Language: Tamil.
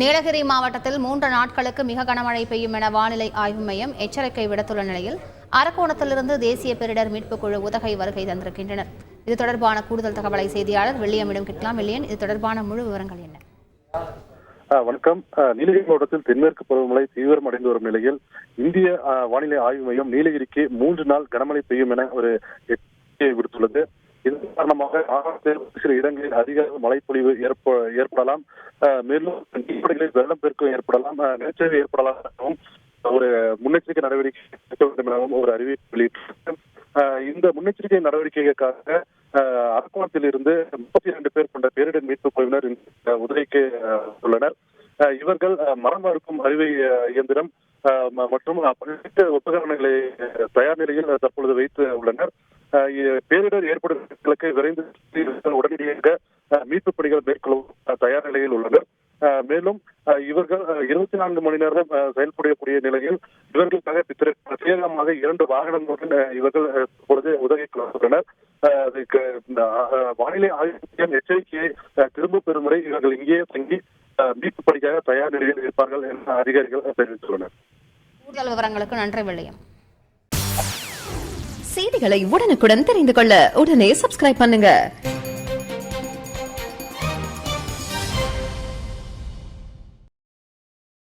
நீலகிரி மாவட்டத்தில் 3 நாட்களுக்கு மிக கனமழை பெய்யும் என வானிலை ஆய்வு மையம் எச்சரிக்கை விடுத்துள்ள நிலையில் அரக்கோணத்திலிருந்து தேசிய பேரிடர் மீட்புக் குழு உதகை வருகை தந்திருக்கின்றனர். இது தொடர்பான கூடுதல் தகவலை செய்தியாளர் வெள்ளியமிடம் கேட்கலாம். வெள்ளியன், இது தொடர்பான முழு விவரங்கள் என்ன? வணக்கம். நீலகிரி மாவட்டத்தில் தென்மேற்கு பருவமழை தீவிரமடைந்து வரும் நிலையில் இந்திய வானிலை ஆய்வு மையம் நீலகிரிக்கு 3 நாள் கனமழை பெய்யும் என ஒரு எச்சரிக்கையை விடுத்துள்ளது. இதன் காரணமாக சில இடங்களில் அதிக மழைப்பொழிவு ஏற்படலாம், மேலும் நீர்நிலைகளில் வெள்ளப்பெருக்கம் ஏற்படலாம், நிலச்சரிவு ஏற்படலாம் எனவும் ஒரு முன்னெச்சரிக்கை நடவடிக்கை எடுக்க வேண்டும் எனவும் ஒரு அறிவிப்பு வெளியிட்டுள்ளது. இந்த முன்னெச்சரிக்கை நடவடிக்கைக்காக அரக்கோணத்தில் இருந்து 32 பேர் கொண்ட பேரிடர் மீட்புக் குழுவினர் உதவிக்கு உள்ளனர். இவர்கள் மரம் அறுக்கும் அறுவை இயந்திரம் மற்றும் உபகரணங்களை தயார் நிலையில் தற்பொழுது வைத்து உள்ளனர். பேரிடர் ஏற்படும் விரைந்து உடனடியாக மீட்புப் பணிகள் மேற்கொள்ளும் தயார் நிலையில் உள்ளனர். மேலும் இவர்கள் 24 மணி நேரம் செயல்படக்கூடிய நிலையில் இவர்களுக்காக பிரத்யேகமாக 2 வாகனங்களுடன் இவர்கள் இப்பொழுது உதவிக்கு வந்துள்ளனர். வானிலை ஆய்வு எச்சரிக்கையை திரும்ப பெறும் வரை இவர்கள் இங்கேயே தங்கி மீட்பு பணிக்காக தயார் நிலையில் இருப்பார்கள் என அதிகாரிகள் தெரிவித்துள்ளனர். கூடுதல் விவரங்களுக்கு நன்றி வெள்ளியம். செய்திகளை உடனுக்குடன் தெரிந்து கொள்ள உடனே சப்ஸ்கிரைப் பண்ணுங்க.